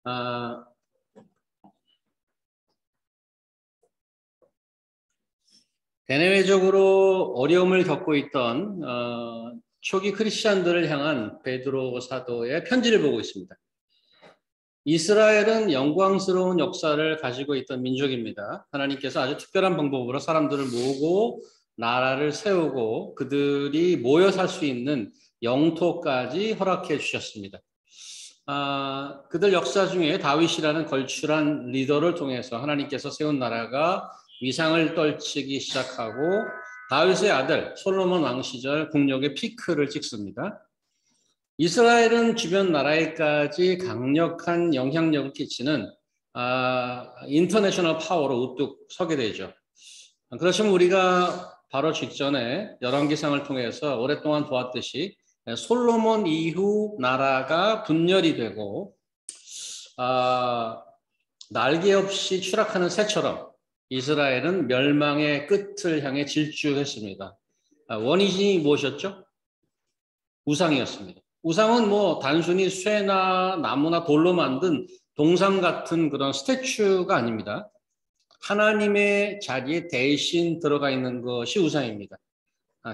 아, 대내외적으로 어려움을 겪고 있던 초기 크리스천들을 향한 베드로 사도의 편지를 보고 있습니다. 이스라엘은 영광스러운 역사를 가지고 있던 민족입니다. 하나님께서 아주 특별한 방법으로 사람들을 모으고 나라를 세우고 그들이 모여 살 수 있는 영토까지 허락해 주셨습니다. 그들 역사 중에 다윗이라는 걸출한 리더를 통해서 하나님께서 세운 나라가 위상을 떨치기 시작하고 다윗의 아들 솔로몬 왕 시절 국력의 피크를 찍습니다. 이스라엘은 주변 나라에까지 강력한 영향력을 끼치는 인터내셔널 파워로 우뚝 서게 되죠. 그렇지만 우리가 바로 직전에 열왕기상을 통해서 오랫동안 보았듯이 솔로몬 이후 나라가 분열이 되고 날개 없이 추락하는 새처럼 이스라엘은 멸망의 끝을 향해 질주했습니다. 원인이 무엇이었죠? 우상이었습니다. 우상은 뭐 단순히 쇠나 나무나 돌로 만든 동상 같은 그런 스태츄가 아닙니다. 하나님의 자리에 대신 들어가 있는 것이 우상입니다.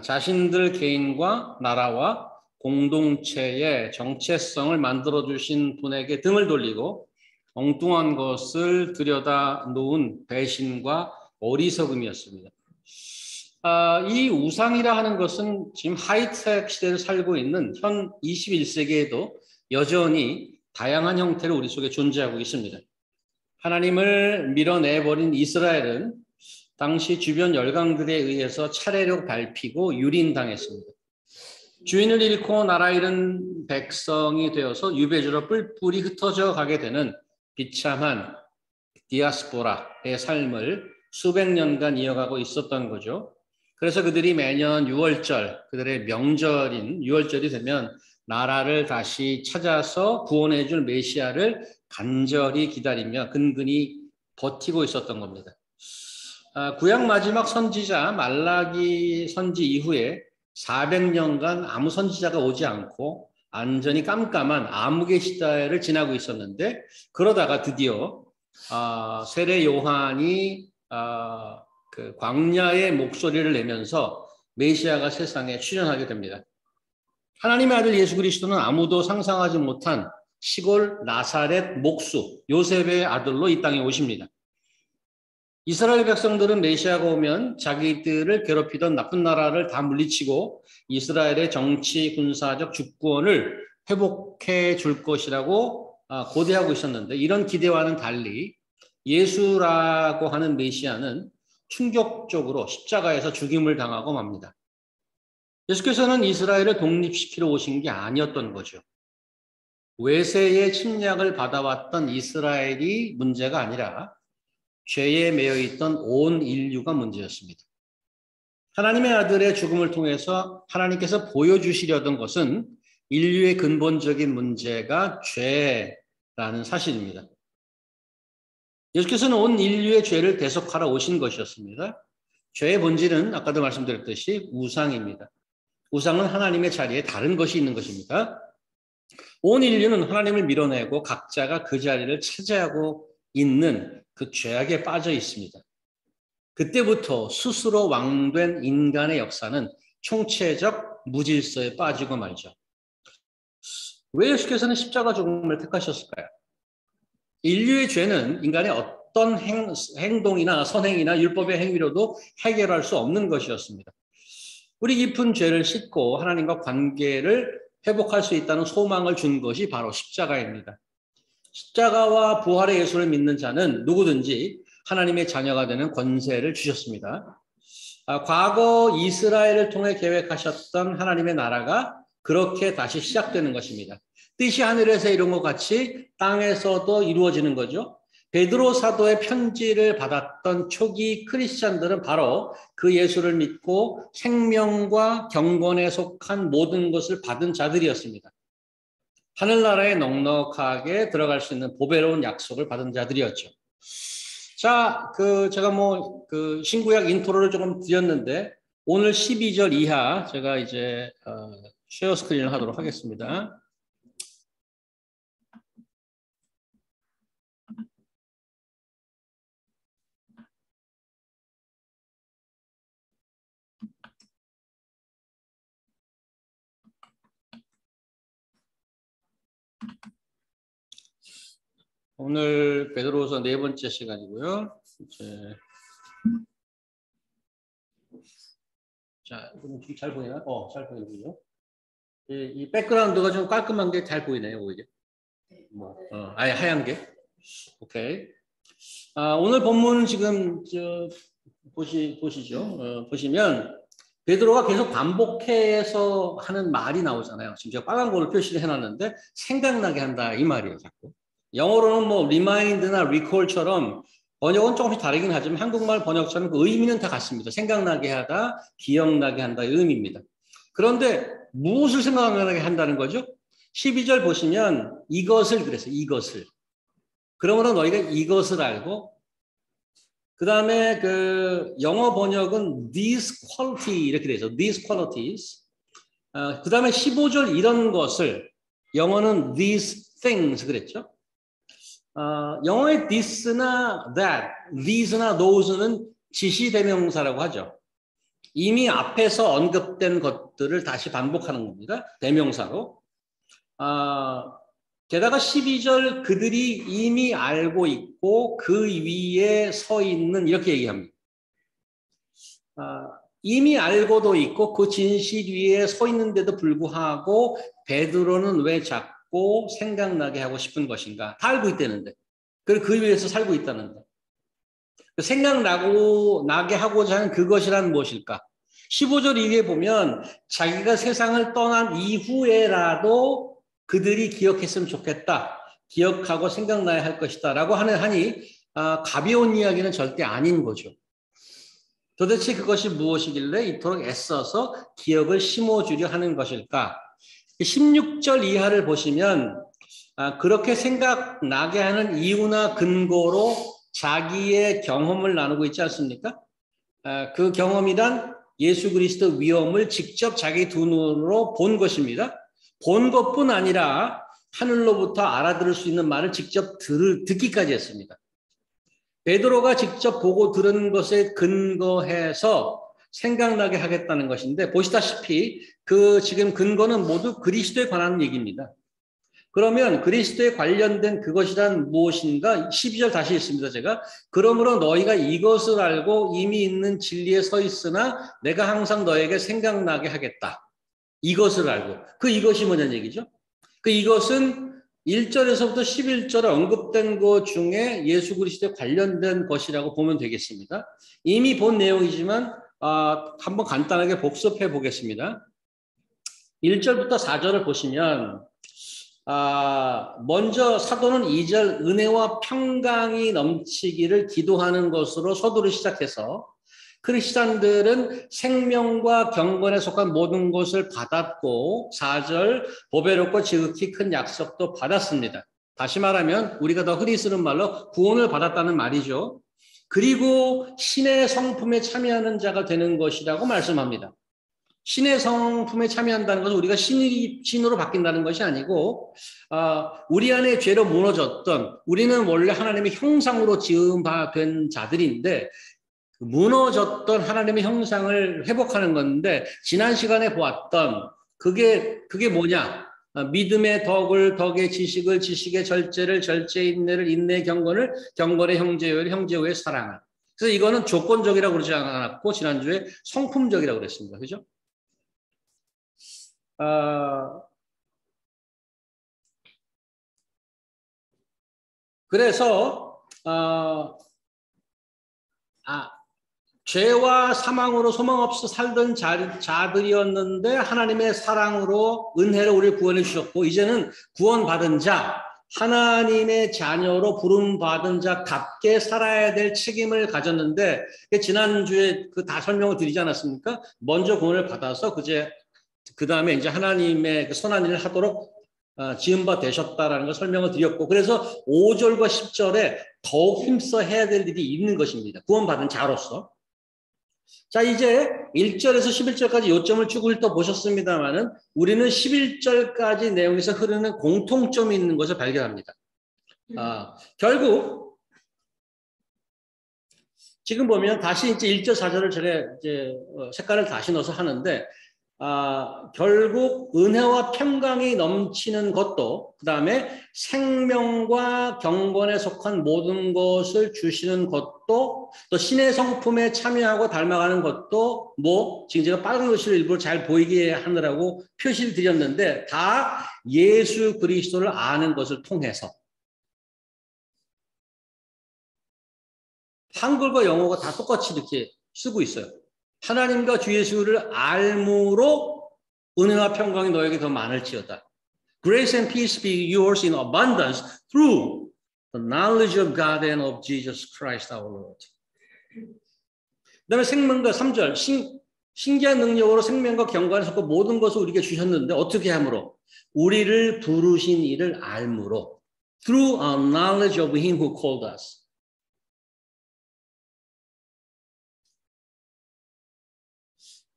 자신들 개인과 나라와 공동체의 정체성을 만들어주신 분에게 등을 돌리고 엉뚱한 것을 들여다 놓은 배신과 어리석음이었습니다. 이 우상이라 하는 것은 지금 하이텍 시대를 살고 있는 현 21세기에도 여전히 다양한 형태로 우리 속에 존재하고 있습니다. 하나님을 밀어내버린 이스라엘은 당시 주변 열강들에 의해서 차례로 밟히고 유린당했습니다. 주인을 잃고 나라 잃은 백성이 되어서 유배지로 뿔뿔이 흩어져 가게 되는 비참한 디아스포라의 삶을 수백 년간 이어가고 있었던 거죠. 그래서 그들이 매년 6월절, 그들의 명절인 6월절이 되면 나라를 다시 찾아서 구원해 줄 메시아를 간절히 기다리며 근근히 버티고 있었던 겁니다. 구약 마지막 선지자 말라기 선지 이후에 400년간 아무 선지자가 오지 않고 완전히 깜깜한 암흑의 시대를 지나고 있었는데 그러다가 드디어 세례 요한이 그 광야의 목소리를 내면서 메시아가 세상에 출현하게 됩니다. 하나님의 아들 예수 그리스도는 아무도 상상하지 못한 시골 나사렛 목수 요셉의 아들로 이 땅에 오십니다. 이스라엘 백성들은 메시아가 오면 자기들을 괴롭히던 나쁜 나라를 다 물리치고 이스라엘의 정치 군사적 주권을 회복해 줄 것이라고 고대하고 있었는데 이런 기대와는 달리 예수라고 하는 메시아는 충격적으로 십자가에서 죽임을 당하고 맙니다. 예수께서는 이스라엘을 독립시키러 오신 게 아니었던 거죠. 외세의 침략을 받아왔던 이스라엘이 문제가 아니라 죄에 매여 있던 온 인류가 문제였습니다. 하나님의 아들의 죽음을 통해서 하나님께서 보여주시려던 것은 인류의 근본적인 문제가 죄라는 사실입니다. 예수께서는 온 인류의 죄를 대속하러 오신 것이었습니다. 죄의 본질은 아까도 말씀드렸듯이 우상입니다. 우상은 하나님의 자리에 다른 것이 있는 것입니다. 온 인류는 하나님을 밀어내고 각자가 그 자리를 차지하고 있는 그 죄악에 빠져 있습니다. 그때부터 스스로 왕된 인간의 역사는 총체적 무질서에 빠지고 말죠. 왜 예수께서는 십자가 죽음을 택하셨을까요? 인류의 죄는 인간의 어떤 행동이나 선행이나 율법의 행위로도 해결할 수 없는 것이었습니다. 우리 깊은 죄를 씻고 하나님과 관계를 회복할 수 있다는 소망을 준 것이 바로 십자가입니다. 십자가와 부활의 예수를 믿는 자는 누구든지 하나님의 자녀가 되는 권세를 주셨습니다. 과거 이스라엘을 통해 계획하셨던 하나님의 나라가 그렇게 다시 시작되는 것입니다. 뜻이 하늘에서 이룬 것 같이 땅에서도 이루어지는 거죠. 베드로 사도의 편지를 받았던 초기 크리스찬들은 바로 그 예수를 믿고 생명과 경건에 속한 모든 것을 받은 자들이었습니다. 하늘나라에 넉넉하게 들어갈 수 있는 보배로운 약속을 받은 자들이었죠. 자, 제가 신구약 인트로를 조금 드렸는데 오늘 12절 이하 제가 이제 쉐어 스크린을 하도록 하겠습니다. 오늘 베드로후서 4번째 시간이고요. 이제 자, 좀 잘 보이나? 잘 보이고요. 이 백그라운드가 좀 깔끔한 게 잘 보이네요, 오히려. 아예 하얀 게. 오케이. 오늘 본문 지금 보시죠. 보시면 베드로가 계속 반복해서 하는 말이 나오잖아요. 지금 제가 빨간 걸로 표시를 해놨는데 생각나게 한다 이 말이에요, 자꾸. 영어로는 뭐 remind나 recall처럼 번역은 조금씩 다르긴 하지만 한국말 번역처럼 그 의미는 다 같습니다. 생각나게 하다, 기억나게 한다의 의미입니다. 그런데 무엇을 생각나게 한다는 거죠? 12절 보시면 이것을 그랬어요. 이것을. 그러므로 너희가 이것을 알고 그 다음에 그 영어 번역은 these quality 이렇게 되죠. these qualities. 그 다음에 15절 이런 것을 영어는 these things 그랬죠. 영어의 this나 that, these나 those는 지시대명사라고 하죠. 이미 앞에서 언급된 것들을 다시 반복하는 겁니다. 대명사로. 게다가 12절 그들이 이미 알고 있고 그 위에 서 있는 이렇게 얘기합니다. 이미 알고도 있고 그 진실 위에 서 있는데도 불구하고 베드로는 왜 자꾸 생각나게 하고 싶은 것인가? 다 알고 있다는데. 그리고 그 위에서 살고 있다는데. 생각나게 하고자 하는 그것이란 무엇일까? 15절 이후에 보면 자기가 세상을 떠난 이후에라도 그들이 기억했으면 좋겠다. 기억하고 생각나야 할 것이다. 라고 하니 가벼운 이야기는 절대 아닌 거죠. 도대체 그것이 무엇이길래 이토록 애써서 기억을 심어주려 하는 것일까? 16절 이하를 보시면 그렇게 생각나게 하는 이유나 근거로 자기의 경험을 나누고 있지 않습니까? 그 경험이란 예수 그리스도 위엄을 직접 자기 두 눈으로 본 것입니다. 본 것뿐 아니라 하늘로부터 알아들을 수 있는 말을 직접 듣기까지 했습니다. 베드로가 직접 보고 들은 것에 근거해서 생각나게 하겠다는 것인데 보시다시피 그 지금 근거는 모두 그리스도에 관한 얘기입니다. 그러면 그리스도에 관련된 그것이란 무엇인가? 12절 다시 읽습니다. 제가. 그러므로 너희가 이것을 알고 이미 있는 진리에 서 있으나 내가 항상 너에게 생각나게 하겠다. 이것을 알고. 그 이것이 뭐냐는 얘기죠. 그 이것은 1절에서부터 11절에 언급된 것 중에 예수 그리스도에 관련된 것이라고 보면 되겠습니다. 이미 본 내용이지만 한번 간단하게 복습해 보겠습니다. 1절부터 4절을 보시면 먼저 사도는 2절 은혜와 평강이 넘치기를 기도하는 것으로 서두를 시작해서 크리스찬들은 생명과 경건에 속한 모든 것을 받았고 4절 보배롭고 지극히 큰 약속도 받았습니다. 다시 말하면 우리가 더 흔히 쓰는 말로 구원을 받았다는 말이죠. 그리고 신의 성품에 참여하는 자가 되는 것이라고 말씀합니다. 신의 성품에 참여한다는 것은 우리가 신으로 바뀐다는 것이 아니고 우리 안에 죄로 무너졌던 우리는 원래 하나님의 형상으로 지음된 자들인데 무너졌던 하나님의 형상을 회복하는 건데 지난 시간에 보았던 그게 뭐냐? 믿음의 덕의 지식을 지식의 절제를 절제의 인내를 인내의 경건을 경건의 형제요를 형제요의 사랑을. 그래서 이거는 조건적이라고 그러지 않았고 지난주에 성품적이라고 그랬습니다. 그죠? 그래서 죄와 사망으로 소망 없어 살던 자들이었는데 하나님의 사랑으로 은혜로 우리를 구원해 주셨고 이제는 구원받은 자 하나님의 자녀로 부름받은 자답게 살아야 될 책임을 가졌는데 지난주에 다 설명을 드리지 않았습니까? 먼저 구원을 받아서 그 다음에 이제 하나님의 그 선한 일을 하도록 지음바 되셨다라는 걸 설명을 드렸고 그래서 5절과 10절에 더욱 힘써 해야 될 일이 있는 것입니다. 구원받은 자로서. 자, 이제 1절에서 11절까지 요점을 쭉 훑어보셨습니다만은 우리는 11절까지 내용에서 흐르는 공통점이 있는 것을 발견합니다. 결국 지금 보면 다시 이제 1절, 4절을 제가 이제 색깔을 다시 넣어서 하는데 결국 은혜와 평강이 넘치는 것도, 그 다음에 생명과 경건에 속한 모든 것을 주시는 것도, 또 신의 성품에 참여하고 닮아가는 것도, 지금 제가 빨간 글씨를 일부러 잘 보이게 하느라고 표시를 드렸는데, 다 예수 그리스도를 아는 것을 통해서. 한글과 영어가 다 똑같이 이렇게 쓰고 있어요. 하나님과 주 예수를 알므로 은혜와 평강이 너에게 더 많을지어다. Grace and peace be yours in abundance through the knowledge of God and of Jesus Christ our Lord. 그다음에 생명과 3절 신기한 능력으로 생명과 경건에 속한 모든 것을 우리에게 주셨는데 어떻게 함으로? 우리를 부르신 이를 알므로. Through our knowledge of him who called us.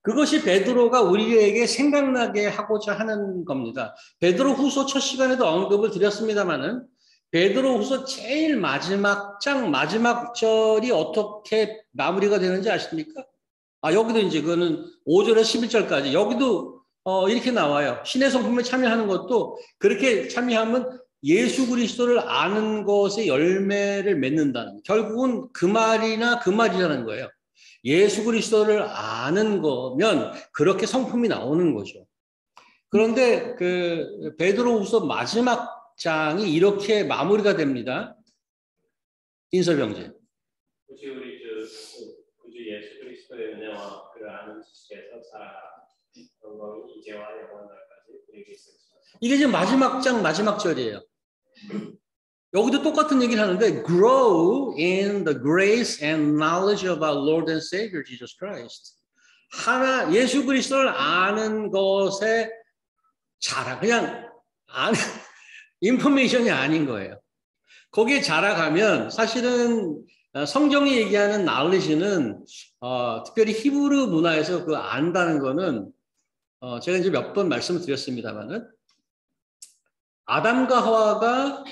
그것이 베드로가 우리에게 생각나게 하고자 하는 겁니다. 베드로 후서 첫 시간에도 언급을 드렸습니다마는 베드로 후서 제일 마지막 장 마지막 절이 어떻게 마무리가 되는지 아십니까? 여기도 이제 그거는 5절에서 11절까지 여기도 이렇게 나와요. 신의 성품에 참여하는 것도 그렇게 참여하면 예수 그리스도를 아는 것의 열매를 맺는다는, 결국은 그 말이나 그 말이라는 거예요. 예수 그리스도를 아는 거면 그렇게 성품이 나오는 거죠. 그런데 그 베드로후서 마지막 장이 이렇게 마무리가 됩니다. 인서병제. 굳이 우리 구주 예수 그리스도의 은혜와 그를 아는 지식에서 살아가 영광이 이제와 영원날까지 우리에게 있으리라. 이게 지금 마지막 장 마지막 절이에요. 여기도 똑같은 얘기를 하는데 grow in the grace and knowledge of our Lord and Savior Jesus Christ. 예수 그리스도를 아는 것에 그냥 아는 인포메이션이 아닌 거예요. 거기에 자라가면 사실은 성경이 얘기하는 knowledge는 특별히 히브리 문화에서 그 안다는 거는 제가 이제 몇 번 말씀을 드렸습니다만은 아담과 하와가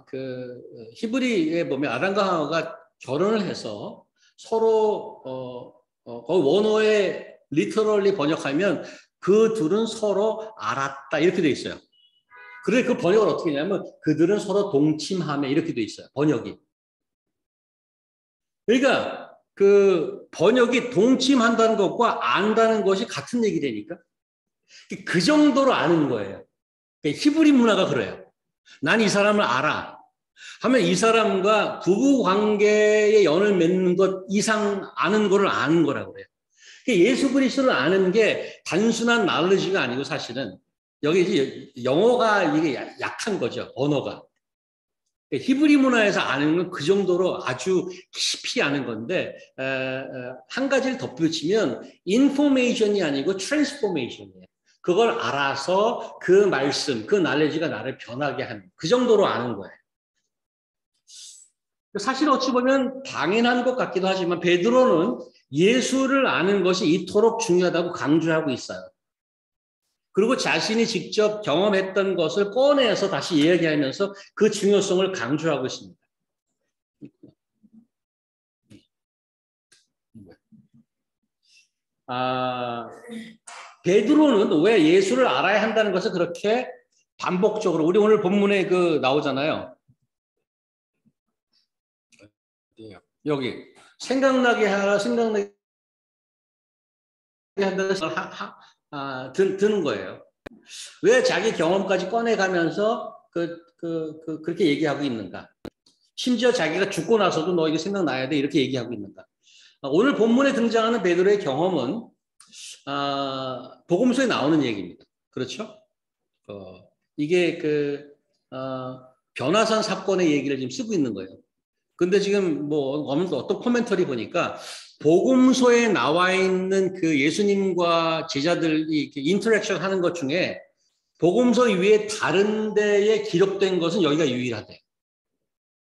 그 히브리에 보면 아담과 하와가 결혼을 해서 서로 원어에 리터럴리 번역하면 그 둘은 서로 알았다 이렇게 돼 있어요. 그래 그 번역을 어떻게 하냐면 그들은 서로 동침하며 이렇게 돼 있어요. 번역이. 그러니까 그 번역이 동침한다는 것과 안다는 것이 같은 얘기 되니까 그 정도로 아는 거예요. 히브리 문화가 그래요. 난 이 사람을 알아. 하면 이 사람과 부부 관계의 연을 맺는 것 이상 아는 거를 아는 거라고 그래요. 예수 그리스도를 아는 게 단순한 knowledge가 아니고 사실은 여기 이제 영어가 이게 약한 거죠. 언어가. 히브리 문화에서 아는 건 그 정도로 아주 깊이 아는 건데 한 가지를 덧붙이면 인포메이션이 아니고 트랜스포메이션이에요. 그걸 알아서 그 말씀, 그 knowledge가 나를 변하게 하는 그 정도로 아는 거예요. 사실 어찌 보면 당연한 것 같기도 하지만 베드로는 예수를 아는 것이 이토록 중요하다고 강조하고 있어요. 그리고 자신이 직접 경험했던 것을 꺼내서 다시 이야기하면서 그 중요성을 강조하고 있습니다. 베드로는 왜 예수를 알아야 한다는 것을 그렇게 반복적으로 우리 오늘 본문에 그 나오잖아요. 여기 생각나게 한다는 드는 거예요. 왜 자기 경험까지 꺼내가면서 그렇게 얘기하고 있는가? 심지어 자기가 죽고 나서도 너 이거 생각나야 돼 이렇게 얘기하고 있는가? 오늘 본문에 등장하는 베드로의 경험은 복음서에 나오는 얘기입니다. 그렇죠? 이게 변화산 사건의 얘기를 지금 쓰고 있는 거예요. 근데 지금 어떤 코멘터리 보니까 복음서에 나와 있는 그 예수님과 제자들이 이렇게 인터랙션 하는 것 중에 복음서 위에 다른 데에 기록된 것은 여기가 유일하대.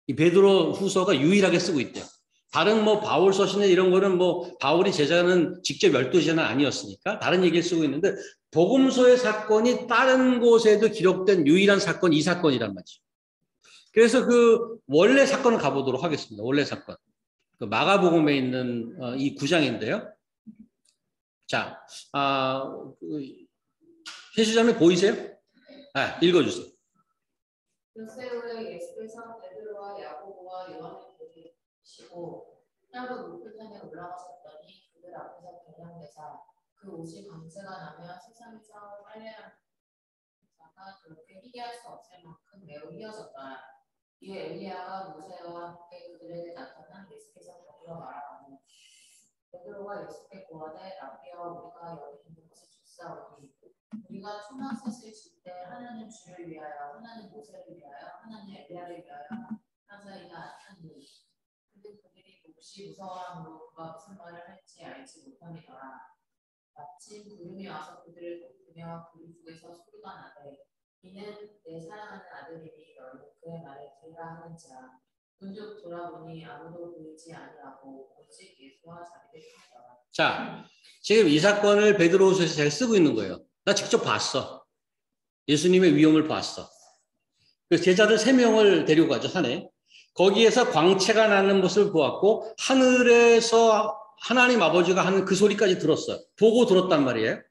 이 베드로 후서가 유일하게 쓰고 있대요. 다른 바울 서신이나 이런 거는 바울이 제자는 직접 열두제자는 아니었으니까 다른 얘기를 쓰고 있는데 복음서의 사건이 다른 곳에도 기록된 유일한 사건이 이 사건이란 말이죠. 그래서 그 원래 사건을 가보도록 하겠습니다. 원래 사건. 그 마가복음에 있는 이 9장인데요. 자, 해수자매 보이세요? 읽어주세요. 요새후에 예수께서 베드로와 야고보와 요한을 부르시고 땅으로 높은 산에 올라가셨더니 그들 앞에서 변형되사 그 옷이 광채가 나며 세상에서 빨래하는 자가 그렇게 희귀할 수 없을 만큼 매우 희어졌더라. 이에 엘리야와 모세와 함께 그들에게 나타난 예수께서 더불어 말하거늘 베드로가 예수께 고하되 라비여 우리가 여기 있는 것을 줬사오니 우리가 초막셋을 질 때 하나는 주를 위하여 하나는 모세를 위하여 하나는 엘리야를 위하여 하사이다 하니 근데 그들이 몹시 무서워함으로 그가 무슨 말을 할지 알지 못함이더라. 마침 구름이 와서 그들을 덮으며 구름 속에서 소리가 나되 이는 내 사랑하는 아들이니 너희는 그의 말을 들으라 하는지라. 문득 돌아보니 아무도 보이지 아니하고 오직 예수와 자기들 뿐이더라. 자, 지금 이 사건을 베드로후서에서 제가 쓰고 있는 거예요. 나 직접 봤어. 예수님의 위엄을 봤어. 그래서 제자들 3명을 데리고 가죠, 산에. 거기에서 광채가 나는 모습을 보았고 하늘에서 하나님 아버지가 하는 그 소리까지 들었어요. 보고 들었단 말이에요.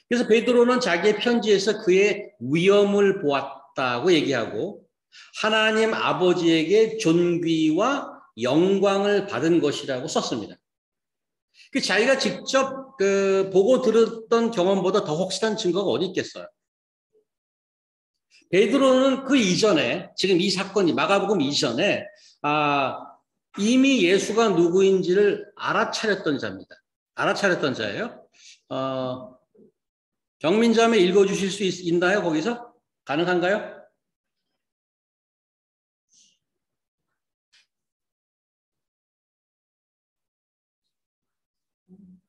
그래서 베드로는 자기의 편지에서 그의 위엄을 보았다고 얘기하고 하나님 아버지에게 존귀와 영광을 받은 것이라고 썼습니다. 그 자기가 직접 보고 들었던 경험보다 더 확실한 증거가 어디 있겠어요? 베드로는 그 이전에 지금 이 사건이 마가복음 이전에 이미 예수가 누구인지를 알아차렸던 자입니다. 알아차렸던 자예요. 경민자매 읽어주실 수 있나요? 거기서? 가능한가요?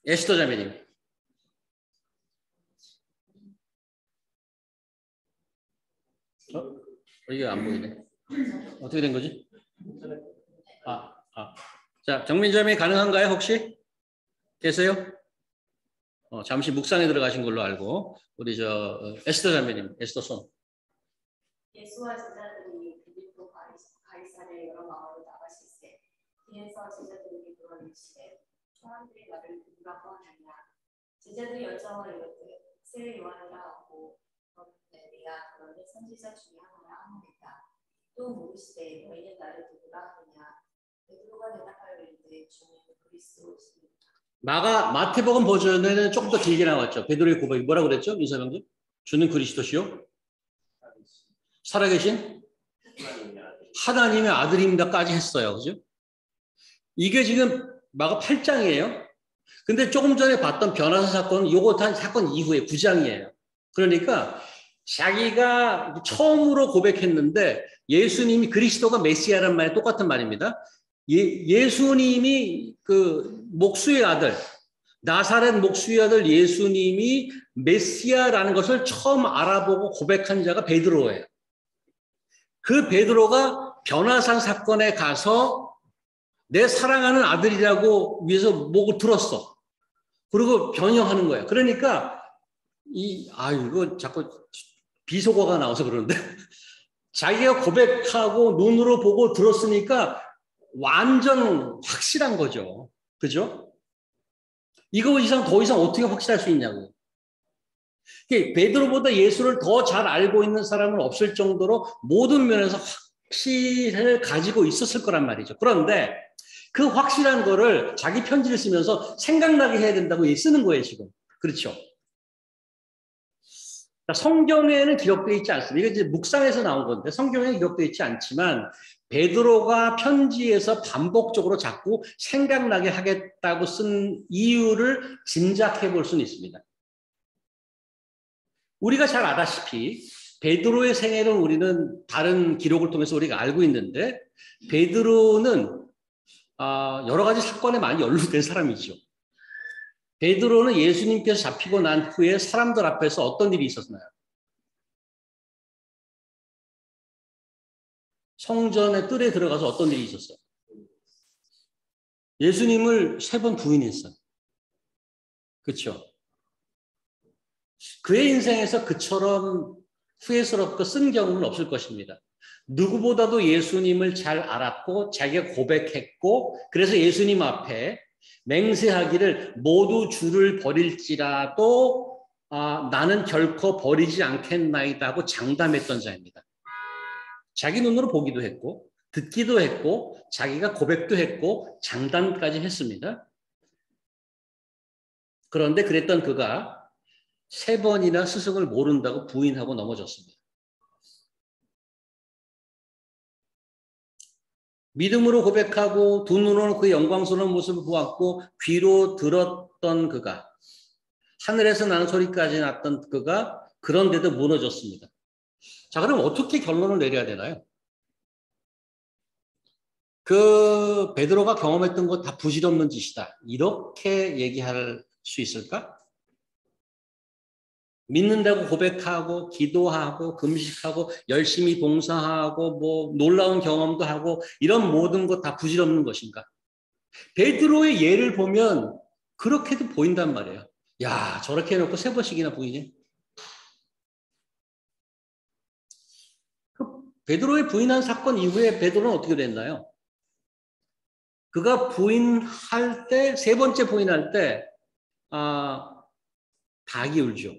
에스더 자매님. 이게 안 보이네. 어떻게 된 거지? 자, 정민자매 가능한가요? 혹시? 계세요? 잠시 묵상에 들어가신 걸로 알고 우리 에스더 자매님, 에스더 손. 예수와 제자들이 빌립보 가이사랴 여러 마을로 나가실세 뒤에서 제자들에게 물어이르시되 사람들이 나를 누구라고 하느냐. 제자들이 여쭤와 이르되 새 요한이라 하고 너는 엘리야 너는 선지자 중에 하나라 하느니라. 또 물으시되 너희는 나를 누구라 하느냐. 베드로가 대답하여 이르되 주는 그리스도시니라. 마태복음 버전에는 조금 더 길게 나왔죠. 베드로의 고백이 뭐라고 그랬죠? 민사병님? 주는 그리스도시요? 살아계신 하나님의 아들입니다까지 했어요. 그죠? 이게 지금 마가 8장이에요. 근데 조금 전에 봤던 변화사 사건은 요거 사건 이후에 9장이에요. 그러니까 자기가 처음으로 고백했는데 예수님이 그리스도가 메시아란 말이 똑같은 말입니다. 예수님이 그 목수의 아들, 나사렛 목수의 아들 예수님이 메시아라는 것을 처음 알아보고 고백한 자가 베드로예요. 그 베드로가 변화산 사건에 가서 내 사랑하는 아들이라고 위해서 목을 들었어. 그리고 변형하는 거예요. 그러니까 이거 자꾸 비속어가 나와서 그러는데 자기가 고백하고 눈으로 보고 들었으니까 완전 확실한 거죠. 그죠? 이거 이상 더 이상 어떻게 확실할 수 있냐고. 베드로보다 예수를 더 잘 알고 있는 사람은 없을 정도로 모든 면에서 확신을 가지고 있었을 거란 말이죠. 그런데 그 확실한 거를 자기 편지를 쓰면서 생각나게 해야 된다고 쓰는 거예요, 지금. 그렇죠? 성경에는 기록되어 있지 않습니다. 이게 이제 묵상에서 나온 건데 성경에는 기록되어 있지 않지만 베드로가 편지에서 반복적으로 자꾸 생각나게 하겠다고 쓴 이유를 짐작해 볼 수는 있습니다. 우리가 잘 알다시피 베드로의 생애를 우리는 다른 기록을 통해서 우리가 알고 있는데 베드로는 여러 가지 사건에 많이 연루된 사람이죠. 베드로는 예수님께서 잡히고 난 후에 사람들 앞에서 어떤 일이 있었나요? 성전의 뜰에 들어가서 어떤 일이 있었어요? 예수님을 3번 부인했어요. 그렇죠? 그의 인생에서 그처럼 후회스럽고 쓴 경험은 없을 것입니다. 누구보다도 예수님을 잘 알았고 자기가 고백했고 그래서 예수님 앞에 맹세하기를 모두 주를 버릴지라도 나는 결코 버리지 않겠나이다 하고 장담했던 자입니다. 자기 눈으로 보기도 했고 듣기도 했고 자기가 고백도 했고 장담까지 했습니다. 그런데 그랬던 그가 3번이나 스승을 모른다고 부인하고 넘어졌습니다. 믿음으로 고백하고 두 눈으로 그의 영광스러운 모습을 보았고 귀로 들었던 그가 하늘에서 나는 소리까지 났던 그가 그런데도 무너졌습니다. 자, 그럼 어떻게 결론을 내려야 되나요? 그 베드로가 경험했던 것 다 부질없는 짓이다. 이렇게 얘기할 수 있을까? 믿는다고 고백하고 기도하고 금식하고 열심히 봉사하고 뭐 놀라운 경험도 하고 이런 모든 것 다 부질없는 것인가? 베드로의 예를 보면 그렇게도 보인단 말이에요. 야, 저렇게 해놓고 3번씩이나 부인해? 그 베드로의 부인한 사건 이후에 베드로는 어떻게 됐나요? 그가 부인할 때, 3번째 부인할 때 닭이 울죠.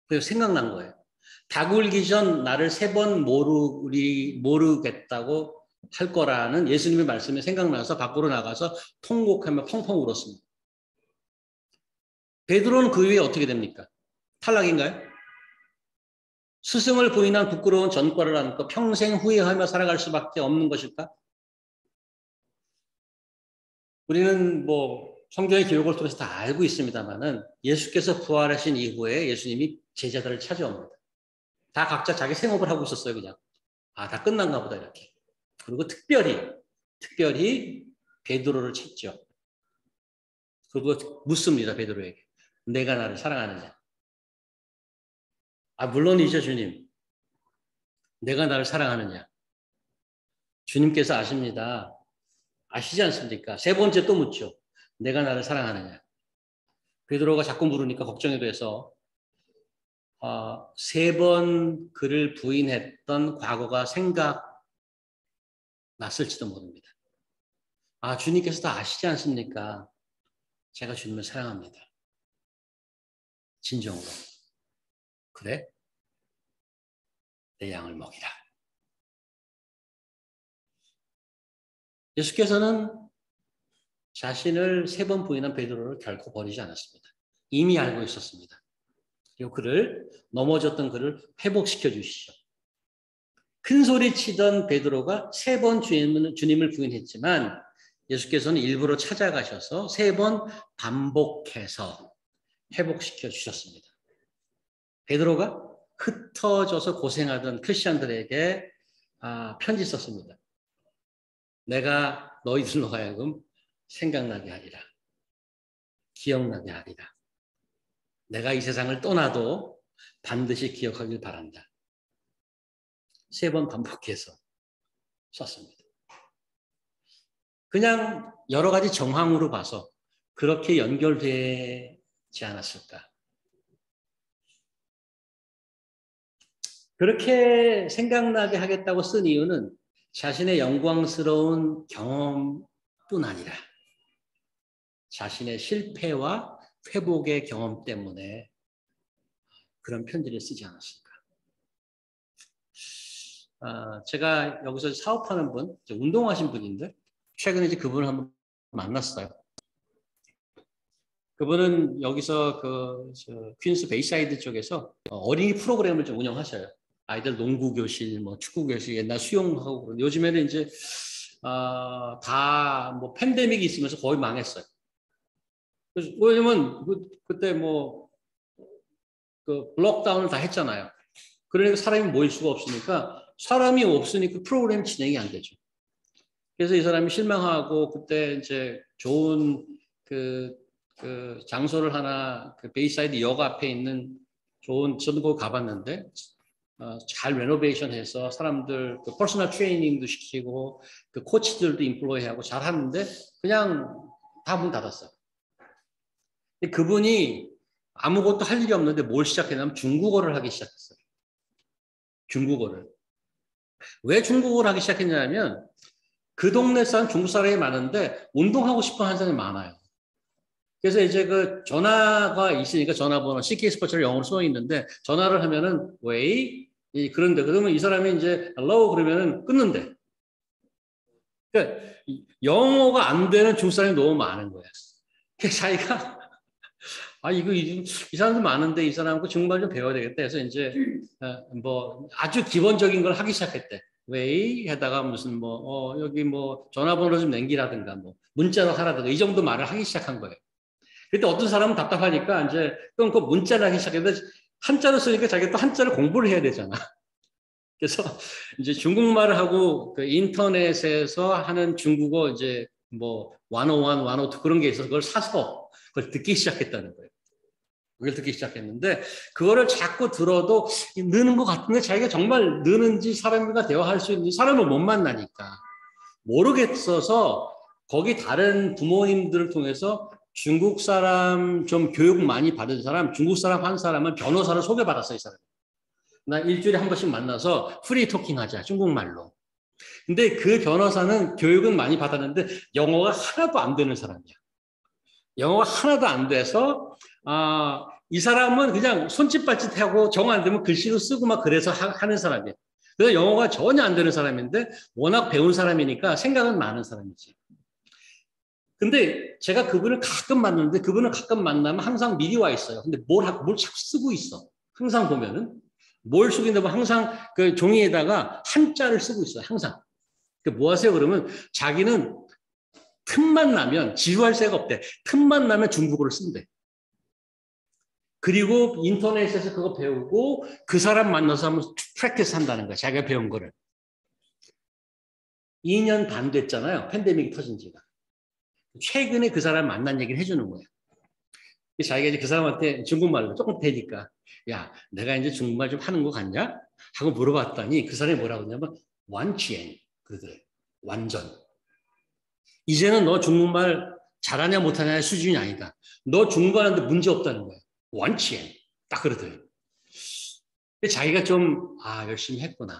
그래서 생각난 거예요. 닭 울기 전 나를 3번 모르겠다고 할 거라는 예수님의 말씀이 생각나서 밖으로 나가서 통곡하며 펑펑 울었습니다. 베드로는 그 이후에 어떻게 됩니까? 탈락인가요? 스승을 부인한 부끄러운 전과를 안고 평생 후회하며 살아갈 수밖에 없는 것일까? 우리는 뭐 성경의 기록을 통해서 다 알고 있습니다만은 예수께서 부활하신 이후에 예수님이 제자들을 찾아옵니다. 다 각자 자기 생업을 하고 있었어요, 그냥. 다 끝났나 보다, 이렇게. 그리고 특별히 베드로를 찾죠. 그리고 묻습니다, 베드로에게. 내가 나를 사랑하느냐? 물론이죠, 주님. 내가 나를 사랑하느냐? 주님께서 아십니다. 아시지 않습니까? 3번째 또 묻죠. 내가 나를 사랑하느냐? 베드로가 자꾸 물으니까 걱정이 돼서 3번 그를 부인했던 과거가 생각났을지도 모릅니다. 주님께서 다 아시지 않습니까? 제가 주님을 사랑합니다. 진정으로. 그래? 내 양을 먹이라. 예수께서는 자신을 3번 부인한 베드로를 결코 버리지 않았습니다. 이미 알고 있었습니다. 그리고 넘어졌던 그를 회복시켜 주시죠. 큰 소리 치던 베드로가 3번 주님을 부인했지만 예수께서는 일부러 찾아가셔서 3번 반복해서 회복시켜 주셨습니다. 베드로가 흩어져서 고생하던 크리스천들에게 편지 썼습니다. 내가 너희들로 하여금 생각나게 하리라. 기억나게 하리라. 내가 이 세상을 떠나도 반드시 기억하길 바란다. 3번 반복해서 썼습니다. 그냥 여러 가지 정황으로 봐서 그렇게 연결되지 않았을까. 그렇게 생각나게 하겠다고 쓴 이유는 자신의 영광스러운 경험뿐 아니라 자신의 실패와 회복의 경험 때문에 그런 편지를 쓰지 않았을까. 제가 여기서 사업하는 분, 운동하신 분인데 최근에 이제 그분을 한번 만났어요. 그분은 여기서 퀸스 베이사이드 쪽에서 어린이 프로그램을 좀 운영하셔요. 아이들 농구 교실, 축구 교실, 옛날 수영하고 요즘에는 이제 다 팬데믹이 있으면서 거의 망했어요. 왜냐면 그때 록다운을 다 했잖아요. 그러니까 사람이 모일 수가 없으니까 사람이 없으니까 프로그램 진행이 안 되죠. 그래서 이 사람이 실망하고 그때 이제 좋은 그 장소를 하나 베이사이드 역 앞에 있는 저도 거기 가봤는데 잘 레노베이션해서 사람들 퍼스널 트레이닝도 시키고 코치들도 인플로이하고 잘 하는데 그냥 다 문 닫았어요. 그분이 아무것도 할 일이 없는데 뭘 시작했냐면 중국어를 하기 시작했어요. 중국어를. 왜 중국어를 하기 시작했냐면 그 동네 사람 중국 사람이 많은데 운동하고 싶어 하는 사람이 많아요. 그래서 이제 그 전화가 있으니까 전화번호 CK 스포츠를 영어로 써 있는데 전화를 하면은 웨이 그런데 그러면 이 사람이 이제 hello 그러면은 끊는데. 그러니까 영어가 안 되는 중국 사람이 너무 많은 거야. 그래서 자기가 아 이거 이 사람도 많은데 이 사람하고 중국말 좀 배워야 되겠다 해서 이제 뭐 아주 기본적인 걸 하기 시작했대. 웨이 하다가 무슨 뭐 여기 뭐 전화번호 좀 남기라든가 뭐 문자로 하라든가 이 정도 말을 하기 시작한 거예요. 그때 어떤 사람은 답답하니까 이제 또 그 문자를 하기 시작했는데 한자로 쓰니까 자기가 또 한자를 공부를 해야 되잖아. 그래서 이제 중국말을 하고 그 인터넷에서 하는 중국어 이제 뭐 101, 102 그런 게 있어서 그걸 사서 그걸 듣기 시작했다는 거예요. 그걸 듣기 시작했는데 그거를 자꾸 들어도 느는 것 같은데 자기가 정말 느는지 사람들과 대화할 수 있는지 사람을 못 만나니까 모르겠어서 거기 다른 부모님들을 통해서 중국 사람 좀 교육 많이 받은 사람, 중국 사람 한 사람은 변호사를 소개받았어요, 이 사람. 나 일주일에 한 번씩 만나서 프리 토킹 하자, 중국말로. 근데 그 변호사는 교육은 많이 받았는데 영어가 하나도 안 되는 사람이야. 영어가 하나도 안 돼서 이 사람은 그냥 손짓발짓하고 정 안 되면 글씨로 쓰고 막 그래서 하는 사람이에요. 그래서 영어가 전혀 안 되는 사람인데 워낙 배운 사람이니까 생각은 많은 사람이지. 근데 제가 그분을 가끔 만나는데 그분을 가끔 만나면 항상 미리 와 있어요. 근데 뭘 자꾸 쓰고 있어. 항상 보면은 뭘 쓰고 있는데 항상 그 종이에다가 한자를 쓰고 있어요. 항상. 뭐 하세요? 그러면 자기는 틈만 나면 지루할 새가 없대. 틈만 나면 중국어를 쓴대. 그리고 인터넷에서 그거 배우고 그 사람 만나서 한번 프랙티스 한다는 거야. 자기가 배운 거를. 2년 반 됐잖아요. 팬데믹이 터진 지가. 최근에 그 사람 만난 얘기를 해주는 거예요. 자기가 이제 그 사람한테 중국말로 조금 되니까 야, 내가 이제 중국말 좀 하는 거 같냐? 하고 물어봤더니 그 사람이 뭐라고 했냐면 완치엔 그러더래요. 완전. 이제는 너 중국말 잘하냐 못하냐의 수준이 아니다. 너 중국말 하는데 문제 없다는 거야. 완치엔. 딱 그러더래요. 자기가 좀 열심히 했구나.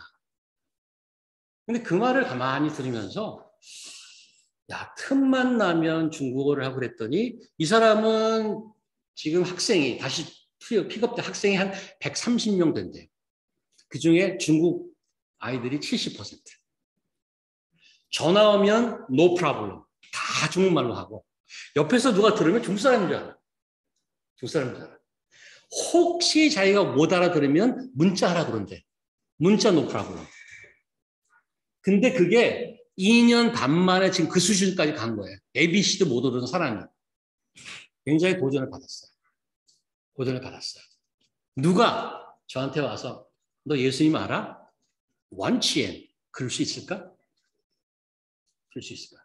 근데 그 말을 가만히 들으면서 야, 틈만 나면 중국어를 하고 그랬더니 이 사람은 지금 학생이 다시 픽업된 학생이 한 130명 된대요. 그중에 중국 아이들이 70%. 전화 오면 no problem. 다 중국말로 하고 옆에서 누가 들으면 중국 사람인 줄 알아. 중국 사람인 줄 알아. 혹시 자기가 못 알아들으면 문자하라 그런대. 문자 no problem. 근데 그게 2년 반 만에 지금 그 수준까지 간 거예요. ABC도 못 오던 사람이. 굉장히 도전을 받았어요. 도전을 받았어요. 누가 저한테 와서 너 예수님 알아? 완치엔 그럴 수 있을까? 그럴 수 있을까?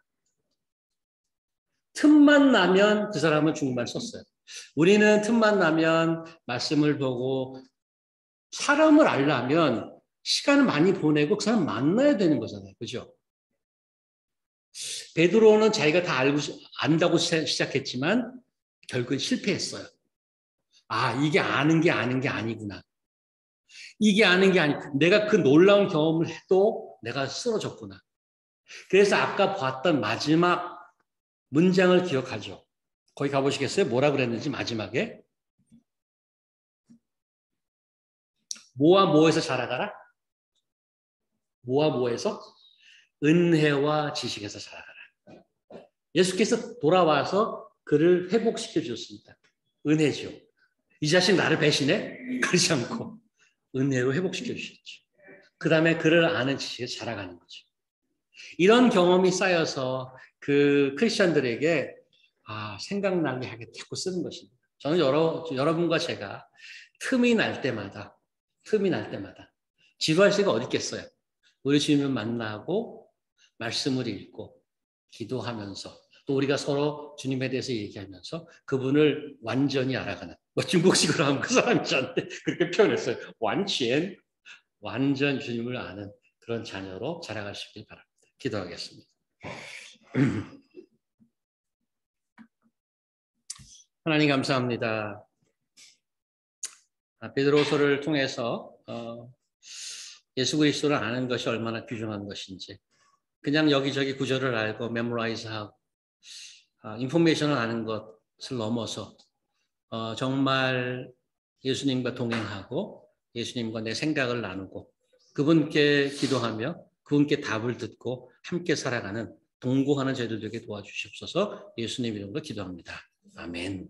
틈만 나면 그 사람은 중국말 썼어요. 우리는 틈만 나면 말씀을 보고 사람을 알려면 시간을 많이 보내고 그 사람 만나야 되는 거잖아요. 그죠? 베드로는 자기가 다 안다고 시작했지만 결국은 실패했어요. 이게 아는 게 아니구나. 이게 아는 게 내가 그 놀라운 경험을 해도 내가 쓰러졌구나. 그래서 아까 봤던 마지막 문장을 기억하죠. 거기 가보시겠어요? 뭐라 그랬는지 마지막에. 뭐와 뭐에서 자라가라? 뭐와 뭐에서? 은혜와 지식에서 자라가라. 예수께서 돌아와서 그를 회복시켜 주셨습니다. 은혜죠. 이 자식 나를 배신해? 그러지 않고 은혜로 회복시켜 주셨죠. 그 다음에 그를 아는 지식에 자라가는 거죠. 이런 경험이 쌓여서 그 크리스천들에게 생각나게 하게 자꾸 쓰는 것입니다. 저는 여러분과 제가 틈이 날 때마다 지루할 새가 어디 있겠어요. 우리 주님을 만나고 말씀을 읽고 기도하면서 또 우리가 서로 주님에 대해서 얘기하면서 그분을 완전히 알아가는 중국식으로 하면 그 사람이 저한테 그렇게 표현했어요. 완치엔 완전 주님을 아는 그런 자녀로 자라가시길 바랍니다. 기도하겠습니다. 하나님 감사합니다. 베드로서를 통해서 예수 그리스도를 아는 것이 얼마나 귀중한 것인지 그냥 여기저기 구절을 알고 메모라이즈하고 인포메이션을 아는 것을 넘어서 정말 예수님과 동행하고 예수님과 내 생각을 나누고 그분께 기도하며 그분께 답을 듣고 함께 살아가는 동거하는 저희들 되게 도와주시옵소서. 예수님 이름으로 기도합니다. 아멘.